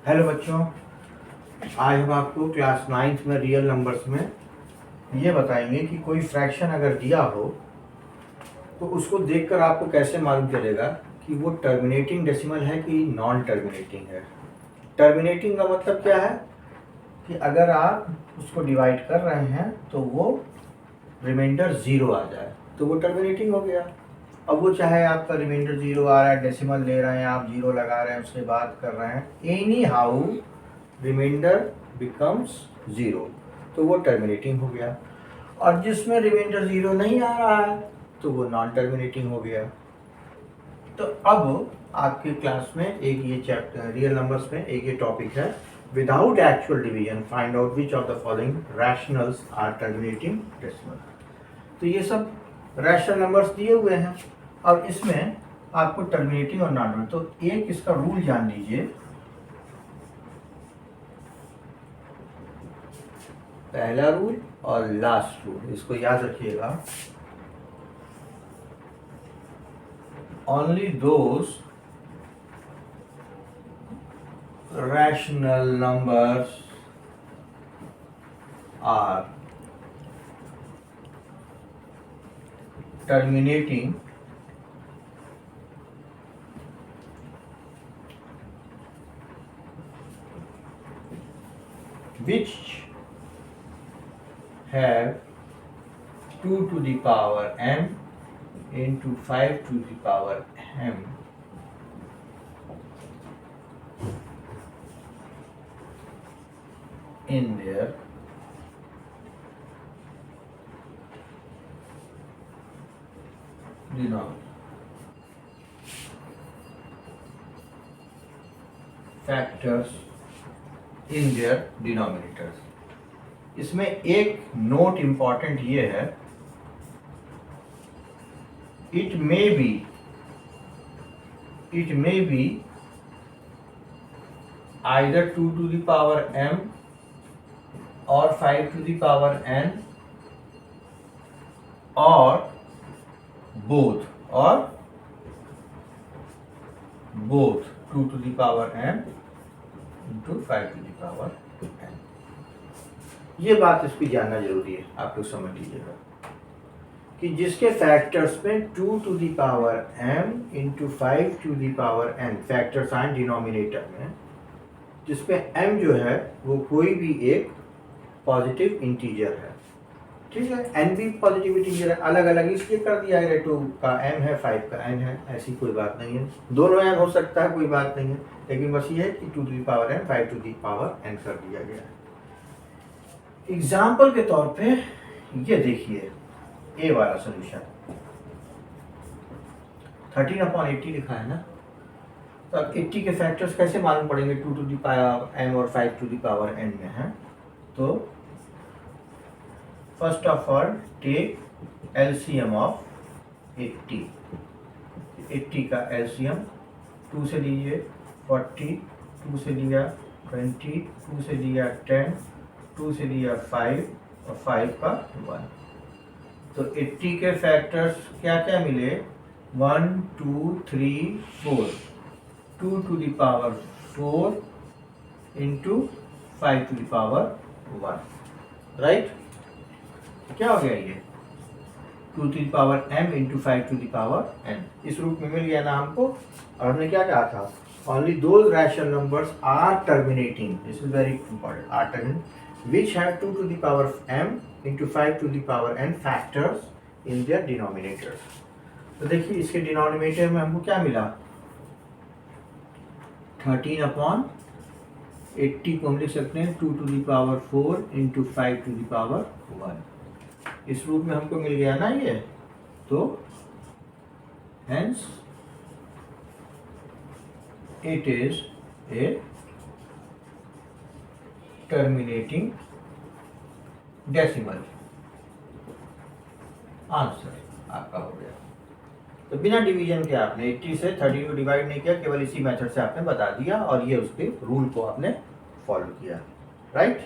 Hello बच्चों, आज हम आपको क्लास 9th में रियल नंबर्स में ये बताएंगे कि कोई फ्रैक्शन अगर दिया हो तो उसको देखकर आपको कैसे मालूम चलेगा कि वो टर्मिनेटिंग डेसिमल है कि नॉन टर्मिनेटिंग है। टर्मिनेटिंग का मतलब क्या है कि अगर आप उसको डिवाइड कर रहे हैं तो वो रिमाइंडर ज़ीरो आ जाए तो वो टर्मिनेटिंग हो गया। अब वो चाहे आपका रिमाइंडर ज़ीरो आ रहा है, डेसिमल ले रहे हैं, आप ज़ीरो लगा रहे हैं, उससे बात कर रहे हैं, anyhow reminder becomes zero तो वो टर्मिनेटिंग हो गया। और जिसमें रिमाइंडर ज़ीरो नहीं आ रहा है तो वो नॉन टर्मिनेटिंग हो गया। तो अब आपकी क्लास में एक ये चैप्टर रियल नंबर्स में एक ये टॉपिक है, without actual division find out which of the following rationals are terminating decimal. तो ये सब रैशनल नंबर्स दिए हुए हैं और इसमें आपको टर्मिनेटिंग और नॉन, तो एक इसका रूल जान लीजिए। पहला रूल और लास्ट रूल इसको याद रखिएगा। Only those rational numbers are terminating which have 2 to the power m into 5 to the power m in their factors in their denominators. इसमें एक नोट इंपॉर्टेंट ये है, it may be either 2 to the power m और 5 to the power n और both 2 to the power m into 5 to the power n। ये बात इसकी जानना जरूरी है, आप लोग समझ लीजिएगा कि जिसके फैक्टर्स में 2 to the power m into 5 to the power n factors आए डिनोमिनेटर में, जिसमें m जो है वो कोई भी एक पॉजिटिव इंटीजर है, ठीक है। n भी पॉजिटिव इंटीजर है, अलग अलग इसलिए कर दिया है, 2 का m है 5 का n है, ऐसी कोई बात नहीं है। दोनों m हो सकता है, कोई बात नहीं है, लेकिन बस ये है कि 2 to the power m 5 to the power n कर दिया गया है। एग्जाम्पल के तौर पे ये देखिए ए वाला सोल्यूशन 13/80 लिखा है ना, तो अब 80 के फैक्टर्स कैसे मालूम पड़ेंगे? 2 to the power m और 5 to the power n में है। तो first of all take LCM of 80। 80 का एलसीएम 2 से लीजिए 40, 2 से लिया 20, 2 से लिया 10, 2 से लिया 5 और 5 का 1। तो 80 के फैक्टर्स क्या क्या मिले? 1 2 3 4, 2 to the power 4 into 5 to the power 1, right. क्या हो गया ये? 2 to the power m into 5 to the power n, इस रूप में मिल गया ना हमको। और हमने क्या कहा था? Only those rational numbers are terminating, this is very important, are terminating which have 2 to the power m into 5 to the power n factors in their denominators. तो देखिए इसके डिनोमिनेटर में हमको क्या मिला? 13/80 को हम लिख सकते हैं 2 to the power 4 into 5 to the power 1, इस रूप में हमको मिल गया ना ये। तो hence it is a terminating decimal. Answer आपका हो गया। तो बिना डिवीजन के आपने 80 से 13 को डिवाइड नहीं किया, केवल इसी मेथड से आपने बता दिया और ये उसके रूल को आपने फॉलो किया, राइट।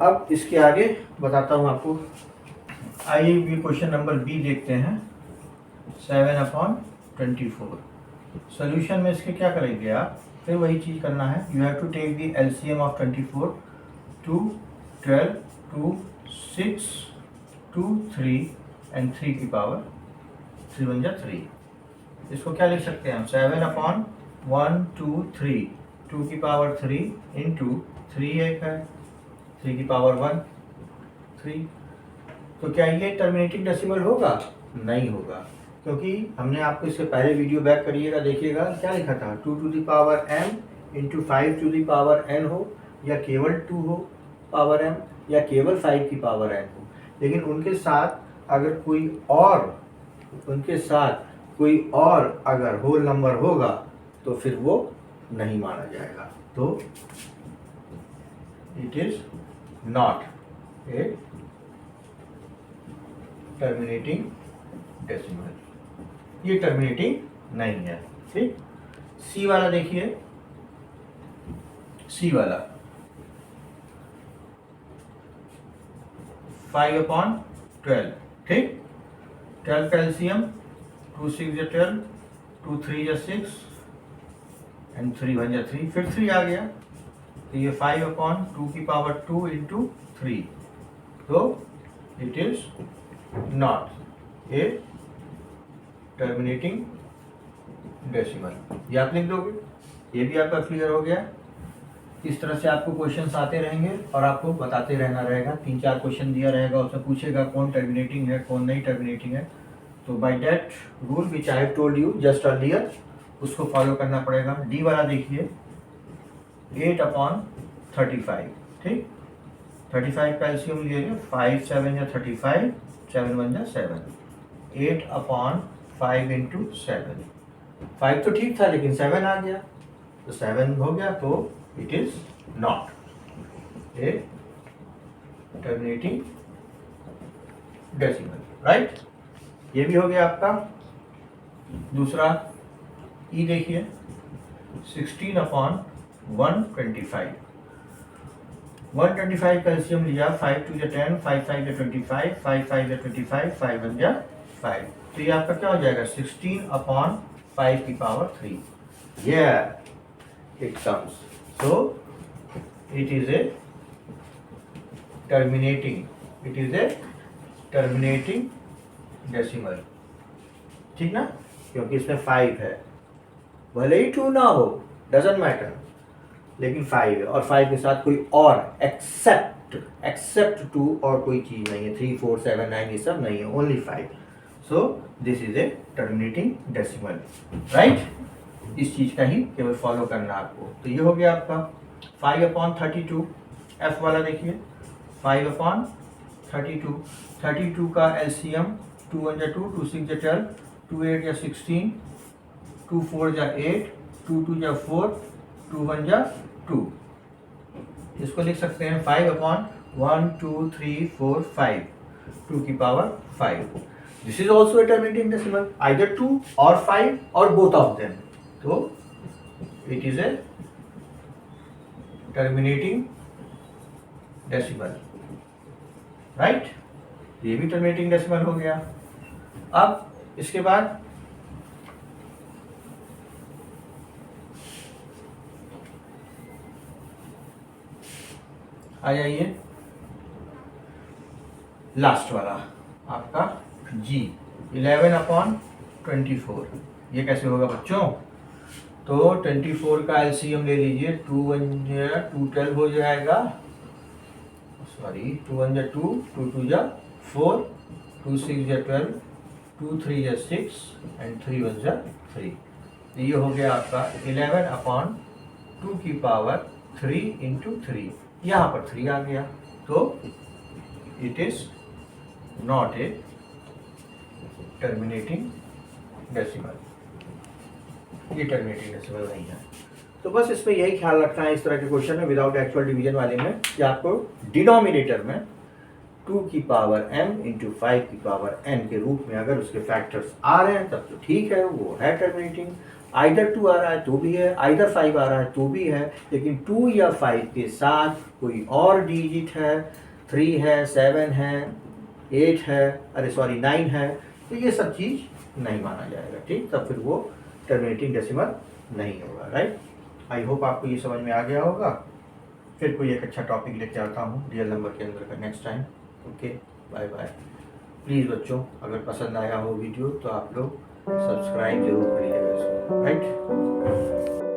अब इसके आगे बताता हूँ आपको। आइए भी क्वेश्चन नंबर बी देखते हैं। 7/24 सोल्यूशन में इसके क्या करेंगे आप? फिर वही चीज़ करना है, you have to take the LCM of 24 2 12 2 6 2 3 and 3 की पावर 3 बन जा 3। इसको क्या लिख सकते हैं हम, 7/1 2 3 2 की पावर 3 इंटू 3 एक है 3 की पावर 1 3। तो क्या ये टर्मिनेटिंग डेसिमल होगा? नहीं होगा, क्योंकि हमने आपको इससे पहले वीडियो बैक करिएगा, देखिएगा क्या लिखा था, 2 to the power m into 5 to the power n हो, या केवल 2 हो पावर m, या केवल 5 की पावर n हो। लेकिन उनके साथ अगर कोई और अगर होल नंबर होगा तो फिर वो नहीं माना जाएगा। तो it is not a terminating decimal, ये टर्मिनेटिंग नहीं है। ठीक, सी वाला देखिए, सी वाला 5/12, ठीक, 12 का LCM 2 6 या 12 2 3 या 6 एंड 3 1 या 3, फिर 3 आ गया, तो ये 5/2 की पावर 2 इंटू 3, तो it is not a terminating decimal. ये आप लिख दोगे, ये भी आपका क्लियर हो गया। इस तरह से आपको क्वेश्चंस आते रहेंगे और आपको बताते रहना रहेगा। 3-4 क्वेश्चन दिया रहेगा, उसमें पूछेगा कौन टर्मिनेटिंग है कौन नहीं टर्मिनेटिंग है। तो by that rule which I have told you just earlier, उसको फॉलो करना पड़ेगा। डी वाला देखिए 8/35, ठीक, 35 का एलसीएम लीजिए, 5 7 या 35 7 1 जा 7, 8/5 इंटू 7, 5 तो ठीक था लेकिन 7 आ गया, तो 7 हो गया, तो it is not a terminating decimal, right. ये भी हो गया आपका। दूसरा ई देखिए 16/125, 125 का एलसीएम लिया, 5 2 या 10 5 5 या 25 5 5 या 25 5 1 या 5, तो ये आपका क्या हो जाएगा 16/5 की power 3, it comes. So it is a terminating decimal, ठीक ना, क्योंकि इसमें 5 है, भले ही 2 ना हो डजंट मैटर, लेकिन 5 है और 5 के साथ कोई और एक्सेप्ट 2 और कोई चीज नहीं है, 3 4 7 9 ये सब नहीं है, only 5। So this is a terminating decimal, right. इस चीज का ही केवल फॉलो करना आपको। तो ये हो गया आपका 5/32। एफ वाला देखिए 5/32, 32 का एलसीएम 2 1 या 2 2 6 या 12 2 8 या 16 2 4 या 8 2 2 या 4 2 1 या 2, इसको लिख सकते हैं 5/1 2 3 4 5 2 की power 5। This is also a terminating decimal, either 2 और 5 और बोथ ऑफ देम, तो it is a terminating decimal, right. ये भी टर्मिनेटिंग डेसिमल हो गया। अब इसके बाद आ जाइए लास्ट वाला आपका जी 11/24, ये कैसे होगा बच्चों, तो 24 का एलसीएम ले लीजिए, 2 1 या 2 12 हो जाएगा, सॉरी 2 1 या 2 2 2 या 4 2 6 या 12 2 3 या 6 एंड 3 1 या 3, तो ये हो गया आपका 11/2 की पावर 3 इंटू 3, यहाँ पर 3 आ गया, तो it is not a terminating decimal, ये टर्मिनेटिंग डेसिमल नहीं है। तो बस इसमें यही ख्याल रखना है इस तरह के क्वेश्चन में विदाउट एक्चुअल डिवीजन वाले में, कि आपको डिनोमिनेटर में 2 की पावर m इंटू 5 की पावर n के रूप में अगर उसके फैक्टर्स आ रहे हैं तब तो ठीक है, वो है टर्मिनेटिंग। आइदर 2 आ रहा है तो भी है, आइदर 5 आ रहा है तो भी है, लेकिन 2 या 5 के साथ कोई और डिजिट है, 3 है 7 है 8 है, अरे सॉरी 9 है, तो ये सब चीज़ नहीं माना जाएगा, ठीक, तब फिर वो टर्मिनेटिंग डेसिमल नहीं होगा, राइट। आई होप आपको ये समझ में आ गया होगा। फिर कोई एक अच्छा टॉपिक लेके आता हूँ रियल नंबर के अंदर का next time. Okay, bye bye. Please बच्चों, अगर पसंद आया हो वीडियो तो आप लोग सब्सक्राइब जरूर करिएगा इसको, राइट।